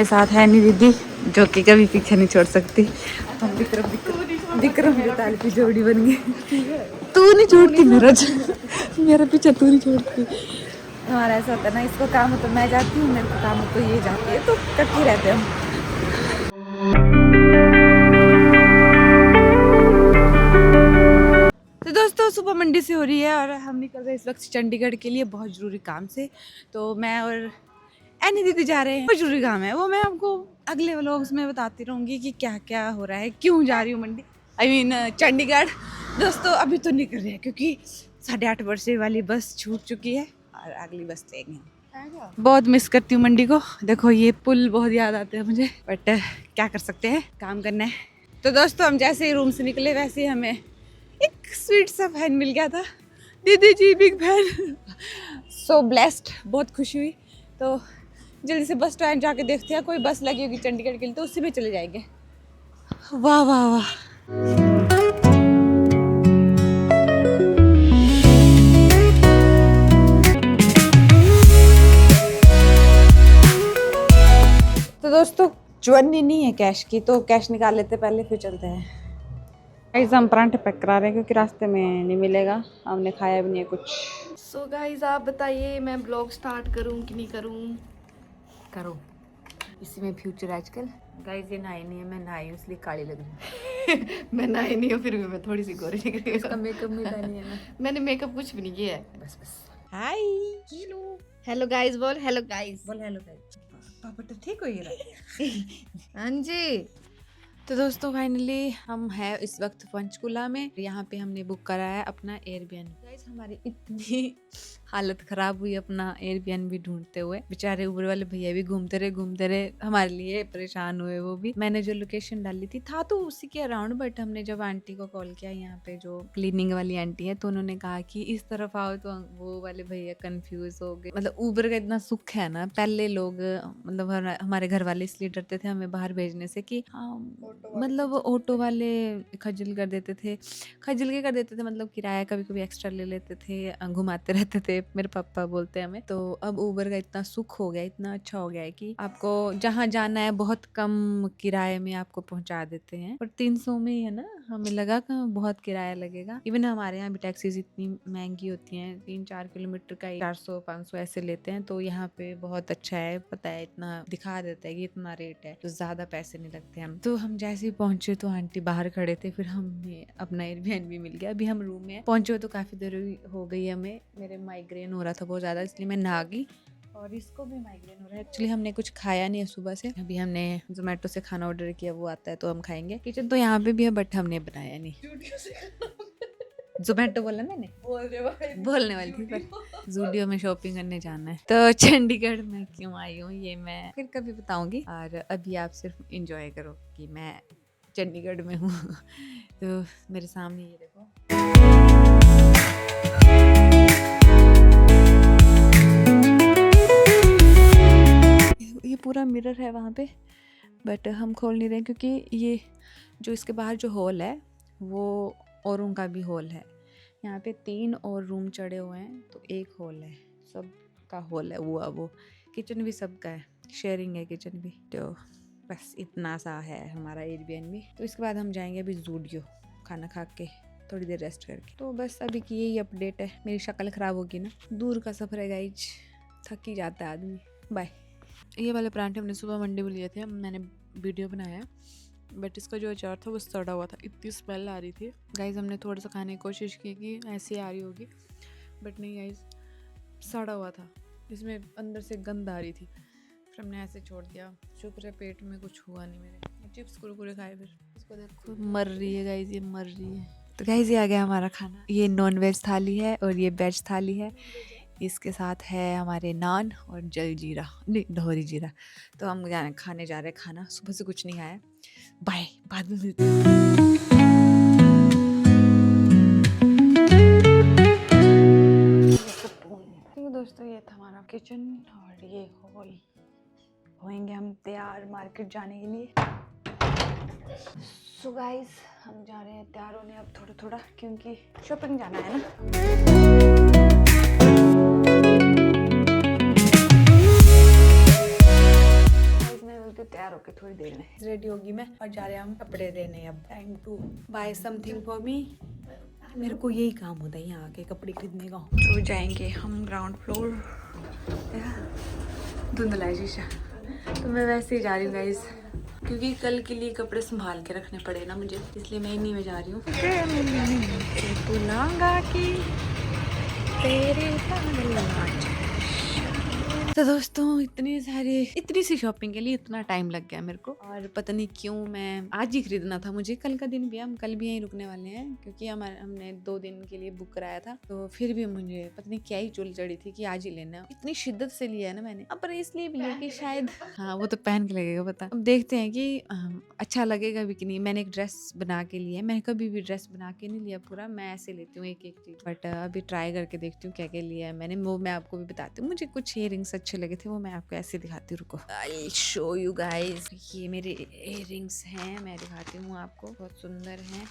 मेरे साथ है नहीं दीदी, जो कि कभी पीछे नहीं छोड़ सकती। हम विक्रम बेताल की जोड़ी बन गई। तू नहीं छोड़ती मेरा पीछे तू नहीं छोड़ती। हमारा ऐसा होता है ना, इसको काम हो तो मैं जाती हूँ, मेरे को काम हो तो ये जाती है, तो इकट्ठे रहते हैं हम। तो दोस्तों सुबह मंडी से हो रही है और हम निकल रहे हैं इस वक्त चंडीगढ़ के लिए बहुत ज़रूरी काम से। तो मैं और एनी दीदी जा रहे हैं, बहुत ज़रूरी काम है, वो मैं आपको अगले व्लॉग्स में बताती रहूँगी कि क्या क्या हो रहा है, क्यों जा रही हूँ मंडी, चंडीगढ़। दोस्तों अभी तो निकल रहे हैं क्योंकि 8:30 वर्षे वाली बस छूट चुकी है और अगली बस लेंगे हम। बहुत मिस करती हूँ मंडी को। देखो ये पुल बहुत याद आते हैं मुझे, बट क्या कर सकते हैं, काम करना है। तो दोस्तों हम जैसे ही रूम से निकले वैसे ही हमें एक स्वीट सा फैन मिल गया था, दीदी जी बिग फैन। सो ब्लेस्ड, बहुत खुशी हुई। तो जल्दी से बस स्टैंड जाके देखते हैं, कोई बस लगी होगी चंडीगढ़ के लिए तो उसी में चले जाएंगे। वाह वाह वाह। तो दोस्तों चवन्नी नहीं है कैश की, तो कैश निकाल लेते पहले फिर चलते हैं। गाइस हम परांठे पैक करा रहे हैं क्योंकि रास्ते में नहीं मिलेगा, हमने खाया भी नहीं है कुछ। सो गाइज आप बताइए मैं ब्लॉग स्टार्ट करूं कि नहीं करूं? करो, इसी में फ्यूचर आजकल। गाइस ये नहाई नहीं है, मैं नहाई हूँ इसलिए काली लग रही है। मैं नहाई नहीं हूँ फिर भी मैं थोड़ी सी गोरी लग रही हूँ। इसका मेकअप नहीं पहनी है ना। मैंने मेकअप कुछ भी नहीं किया है। बस हाय हेलो गाइज बोल, हेलो गाइज बोल, हेलो गाइस। पापा तो ठीक हो ही रहा। हाँ जी। तो दोस्तों फाइनली हम हैं इस वक्त पंचकुला में। यहाँ पे हमने बुक कराया है अपना एयरबीएनबी। गाइस हमारी इतनी हालत खराब हुई अपना एयरबीएनबी ढूंढते हुए, बेचारे ऊबर वाले भैया भी घूमते रहे हमारे लिए परेशान हुए। वो भी मैंने जो लोकेशन डाली थी था तो उसी के अराउंड, बट हमने जब आंटी को कॉल किया, यहाँ पे जो क्लीनिंग वाली आंटी है, तो उन्होंने कहा कि इस तरफ आओ, तो वो वाले भैया कंफ्यूज हो गए। मतलब ऊबर का इतना सुख है ना, पहले लोग मतलब हमारे घर वाले इसलिए डरते थे हमें बाहर भेजने से कि मतलब ऑटो वाले खजल कर देते थे, मतलब किराया कभी कभी एक्स्ट्रा ले लेते थे, घुमाते रहते थे, मेरे पापा बोलते हैं हमें। तो अब ऊबर का इतना सुख हो गया, इतना अच्छा हो गया है कि आपको जहाँ जाना है बहुत कम किराए में आपको पहुंचा देते हैं। और 300 में ही है ना, हमें लगा कि बहुत किराया लगेगा। इवन हमारे यहाँ भी टैक्सीज इतनी महंगी होती हैं, 3-4 किलोमीटर का 400-500 ऐसे लेते हैं। तो यहाँ पे बहुत अच्छा है, पता है, इतना दिखा देता है कि इतना रेट है, तो ज्यादा पैसे नहीं लगते हम। तो हम जैसे ही पहुंचे तो आंटी बाहर खड़े थे, फिर हमें अपना एयरबीएनबी मिल गया। अभी हम रूम में पहुंचे तो काफी देर हो गई हमें, मेरे माइग्रेन हो रहा था बहुत ज्यादा, इसलिए मैं नहा गई और इसको भी माइग्रेन हो रहा है। एक्चुअली हमने कुछ खाया नहीं है सुबह से, अभी हमने जोमेटो से खाना ऑर्डर किया, वो आता है तो हम खाएंगे। किचन तो यहाँ पे भी है बट हमने बनाया नहीं। जोमेटो बोला मैंने, बोलने वाली थी, पर ज़ूडियो में शॉपिंग करने जाना है। तो चंडीगढ़ में क्यों आई हूँ ये मैं फिर कभी बताऊंगी, और अभी आप सिर्फ इंजॉय करो कि मैं चंडीगढ़ में हूँ। तो मेरे सामने ये देखो, ये पूरा मिरर है वहाँ पे, बट हम खोल नहीं रहे क्योंकि ये जो इसके बाहर जो हॉल है वो औरों का भी हॉल है। यहाँ पे 3 और रूम चढ़े हुए हैं, तो एक हॉल है, सब का हॉल है वो किचन भी सबका है, शेयरिंग है किचन भी। तो बस इतना सा है हमारा एयरबीएनबी। तो इसके बाद हम जाएंगे अभी ज़ूडियो खाना खा के, थोड़ी देर रेस्ट करके। तो बस अभी की यही अपडेट है। मेरी शक्ल ख़राब होगी ना, दूर का सफ़र है गाइज, थक ही जाता है आदमी। बाय। ये वाले परांठे हमने सुबह मंडी में लिए थे, मैंने वीडियो बनाया, बट इसका जो अचार था वो सड़ा हुआ था, इतनी स्मेल आ रही थी। गाइज हमने थोड़ा सा खाने की कोशिश की कि ऐसी आ रही होगी, बट नहीं गाइज, सड़ा हुआ था, इसमें अंदर से गंध आ रही थी। फिर हमने ऐसे छोड़ दिया, शुक्र है पेट में कुछ हुआ नहीं मेरे। चिप्स कुरकुरे खाए, फिर इसको देखो मर रही है गाइज, ये मर रही है। तो गाइज ये आ गया हमारा खाना, ये नॉन वेज थाली है और ये वेज थाली है। इसके साथ है हमारे नान और जल जीरा, नहीं दोहरी जीरा। तो हम खाने जा रहे हैं खाना, सुबह से कुछ नहीं खाया। बाय, बाद में मिलते हैं। तो दोस्तों ये था हमारा किचन और ये हॉल। होएंगे हम तैयार मार्केट जाने के लिए। सो गाइस हम जा रहे हैं तैयार होने अब थोड़ा क्योंकि शॉपिंग जाना है ना। ओके थोड़ी देर में रेडी होगी मैं और जा रहे हैं हम कपड़े देने। अब time to buy something for me. मेरे को यही काम होता है यहाँ आके कपड़े खरीदने का। तो जाएंगे हम ग्राउंड फ्लोर। धुंधला है शीशा, तो मैं वैसे ही जा रही हूँ गाइस, क्योंकि कल के लिए कपड़े संभाल के रखने पड़े ना मुझे, इसलिए मैं इन्हीं में जा रही हूँ। तो दोस्तों इतनी सी शॉपिंग के लिए इतना टाइम लग गया मेरे को, और पता नहीं क्यों मैं आज ही खरीदना था मुझे। कल का दिन भी हम कल भी यहीं रुकने वाले हैं, क्योंकि हमने 2 दिन के लिए बुक कराया था। तो फिर भी मुझे पता नहीं क्या ही चुल चढ़ी थी कि आज ही लेना है। इतनी शिद्दत से लिया है ना मैंने, पर इसलिए भी लिया कि शायद हाँ वो तो पहन के लगेगा पता। अब देखते हैं कि अच्छा लगेगा भी कि नहीं। मैंने एक ड्रेस बना के लिया है, मैंने कभी भी ड्रेस बना के नहीं लिया पूरा, मैं ऐसे लेती हूँ एक चीज। बट अभी ट्राई करके देखती हूँ क्या क्या लिया है मैंने, वो मैं आपको भी बताती हूँ। मुझे कुछ इयररिंग्स अच्छे लगे थे, वो मैं आपको ऐसे दिखाती हूँ। रुको, आई शो यू गाइस। ये मेरे इयररिंग्स हैं, मैं दिखाती हूँ आपको, बहुत सुंदर हैं।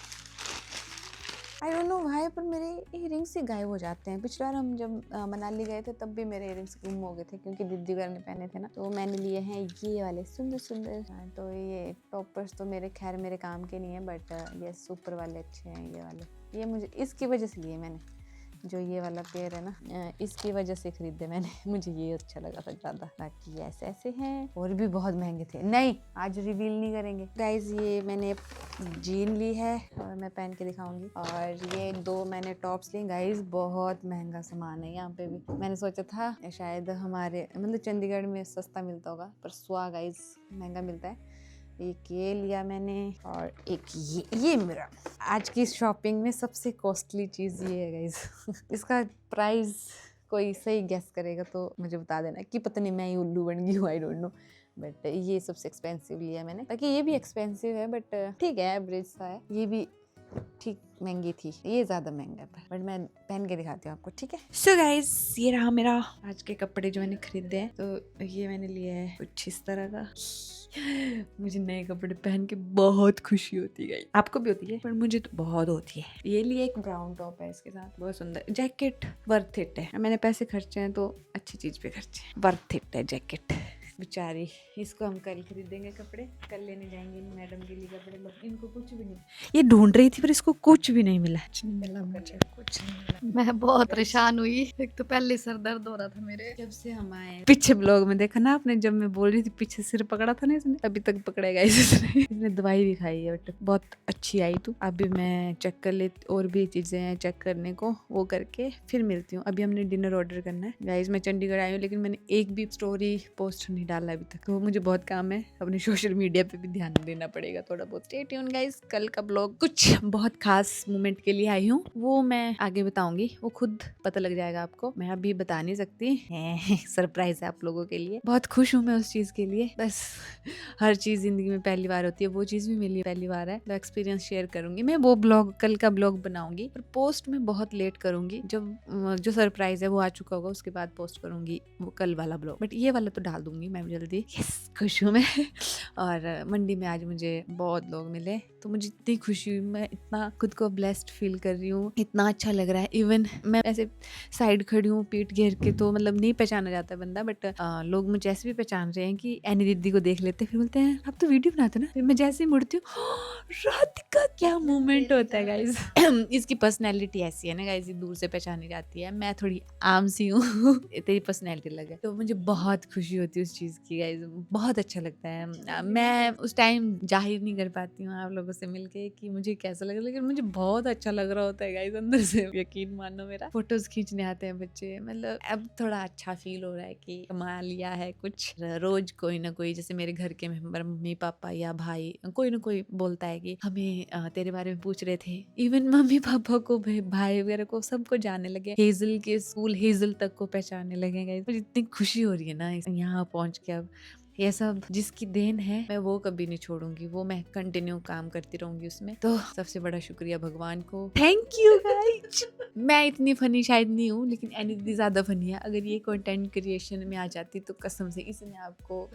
आई डोंट नो व्हाई, पर मेरे इयररिंग्स ही गायब हो जाते हैं। पिछली बार हम जब मनाली गए थे तब भी मेरे इयररिंग्स गुम हो गए थे, क्योंकि दीदी वगैरह ने पहने थे ना। तो मैंने लिए हैं ये वाले सुंदर सुंदर। तो ये टॉपर्स तो मेरे काम के नहीं है, बट ये सुपर वाले अच्छे हैं। ये वाले ये मुझे इसकी वजह से लिए मैंने, जो ये वाला पेयर है ना, इसकी वजह से खरीदे मैंने। मुझे ये अच्छा लगा था ज़्यादा। बाकी ऐसे ऐसे हैं, और भी बहुत महंगे थे। नहीं, आज रिवील नहीं करेंगे गाइज। ये मैंने जीन ली है और मैं पहन के दिखाऊंगी। और ये 2 मैंने टॉप्स ली गाइज। बहुत महंगा सामान है यहाँ पे भी। मैंने सोचा था शायद हमारे मतलब चंडीगढ़ में सस्ता मिलता होगा, पर स्वा गाइज महंगा मिलता है। एक ये लिया मैंने, और एक ये मेरा आज की शॉपिंग में सबसे कॉस्टली चीज़ ये है गाइस। इसका प्राइस कोई सही गेस करेगा तो मुझे बता देना, कि पता नहीं मैं ही उल्लू बन गई हूँ, आई डोंट नो। बट ये सबसे एक्सपेंसिव लिया मैंने। ताकि ये भी एक्सपेंसिव है, बट ठीक है, एवरेज सा है। ये भी ठीक महंगी थी, ये ज़्यादा महंगा है, बट मैं पहन के दिखाती हूँ आपको, ठीक है। सो गाइस, ये रहा मेरा आज के कपड़े जो मैंने खरीदे हैं। तो ये मैंने लिया है कुछ इस तरह का। मुझे नए कपड़े पहन के बहुत खुशी होती है, आपको भी होती है, पर मुझे तो बहुत होती है। ये लिए एक ब्राउन टॉप है, इसके साथ बहुत सुंदर जैकेट। वर्थ इट है, मैंने पैसे खर्चे हैं तो अच्छी चीज पे खर्चे हैं। वर्थ इट है जैकेट बेचारी। इसको हम कल खरीदेंगे कपड़े, कल लेने जाएंगे मैडम के लिए कपड़े। लोग इनको कुछ भी नहीं, ये ढूंढ रही थी पर इसको कुछ भी नहीं मिला। मुझे कुछ नहीं मिला। मैं बहुत परेशान हुई। एक तो पहले सर दर्द हो रहा था मेरे, जब से हम आए। पीछे ब्लॉग में देखा ना आपने, जब मैं बोल रही थी पीछे सिर पकड़ा था ना इसने, अभी तक पकड़ेगा इसने दवाई भी खाई है, बट बहुत अच्छी आई। तो अभी मैं चेक कर लेती, और भी चीजें हैं चेक करने को, वो करके फिर मिलती हूँ। अभी हमने डिनर ऑर्डर करना है गाइस। मैं चंडीगढ़ आई हूँ, लेकिन मैंने एक भी स्टोरी पोस्ट नहीं डाला अभी तक, तो मुझे बहुत काम है। अपने सोशल मीडिया पे भी ध्यान देना पड़ेगा थोड़ा बहुत। स्टे ट्यून्ड गाइस, कल का ब्लॉग कुछ बहुत खास मोमेंट के लिए आई हूँ, वो मैं आगे बताऊंगी, वो खुद पता लग जाएगा आपको, मैं अभी बता नहीं सकती। सरप्राइज है आप लोगों के लिए। बहुत खुश हूँ मैं उस चीज के लिए। बस हर चीज जिंदगी में पहली बार होती है, वो चीज भी मेरे लिए पहली बार है। तो एक्सपीरियंस शेयर करूंगी मैं, वो ब्लॉग कल का ब्लॉग बनाऊंगी, पर पोस्ट में बहुत लेट करूंगी। जब जो सरप्राइज है वो आ चुका होगा, उसके बाद पोस्ट करूंगी वो कल वाला ब्लॉग। बट ये वाला तो डाल दूंगी मैं जल्दी। यस, खुश हूँ मैं। और मंडी में आज मुझे बहुत लोग मिले, तो मुझे इतनी खुशी हुई। मैं इतना खुद को ब्लेस्ड फील कर रही हूँ, इतना अच्छा लग रहा है। इवन मैं ऐसे साइड खड़ी हूँ पीठ घेर के, तो मतलब नहीं पहचाना जाता बंदा, बट लोग मुझे ऐसे भी पहचान रहे हैं कि एनी दीदी को देख लेते, फिर बोलते हैं आप तो वीडियो बनाते ना। फिर मैं जैसे ही मुड़ती हूँ, राधिका, क्या मूवमेंट होता है गाइज। इसकी पर्सनैलिटी ऐसी है ना गाइज, दूर से पहचानी जाती है। मैं थोड़ी आम सी हूँ, तेरी पर्सनैलिटी अलग है, तो मुझे बहुत खुशी होती है उस चीज़ की गाइज। बहुत अच्छा लगता है। मैं उस टाइम जाहिर नहीं कर पाती हूँ आप लोगों से मिलके कि मुझे कैसा लगा, लेकिन मुझे बहुत अच्छा लग रहा होता है गाइज अंदर से, यकीन मानो। मेरा फोटोज खींचने आते हैं बच्चे, मतलब अब थोड़ा अच्छा फील हो रहा है कि कमा लिया है कुछ। रोज कोई ना कोई, जैसे मेरे घर के मेंबर, मम्मी पापा या भाई, कोई ना कोई बोलता है कि हमें तेरे बारे में पूछ रहे थे। इवन मम्मी पापा को, भाई वगैरह को, सबको जानने लगे। हेजल के स्कूल हेजल तक को पहचानने लगे गाइस। मुझे इतनी खुशी हो रही है ना यहाँ पहुंच के। अब ये सब जिसकी देन है, मैं वो कभी नहीं छोड़ूंगी, वो मैं कंटिन्यू काम करती रहूंगी उसमें। तो सबसे बड़ा शुक्रिया भगवान को, थैंक यू गाइस। मैं इतनी फनी शायद नहीं हूँ, लेकिन एनी दीदी ज्यादा फनी है। अगर ये कंटेंट क्रिएशन में आ जाती तो कसम से इसने आपको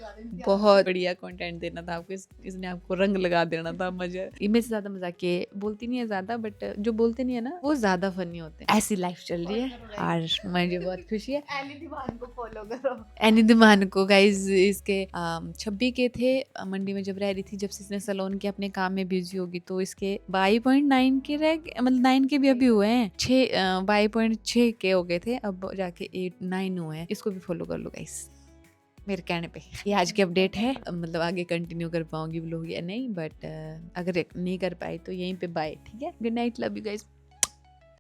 बहुत बढ़िया कंटेंट देना था, आपको इसने आपको रंग लगा देना था। मजा, इनमें से ज्यादा मजाक ये बोलती नहीं है ज्यादा, बट जो बोलते नहीं है ना, वो ज्यादा फनी होते हैं। ऐसी लाइफ चल रही है और मुझे बहुत खुशी है। एनी दीवान को फॉलो करो, एनी दीवान को गाइस, इसके 26 के थे मंडी में जब रह रही थी, जब से इसने सैलून के अपने काम में बिजी होगी तो इसके 22.9 के रह गए, मतलब 9 के भी अभी हुए हैं, 22.6 के हो गए थे, अब जाके 8-9 हुए हैं। इसको भी फॉलो कर लो गाइस मेरे कहने पे। ये आज की अपडेट है, मतलब आगे कंटिन्यू कर पाऊंगी व्लॉग या नहीं, बट अगर नहीं कर पाई तो यहीं पे बाय, ठीक है। Good night, love you guys.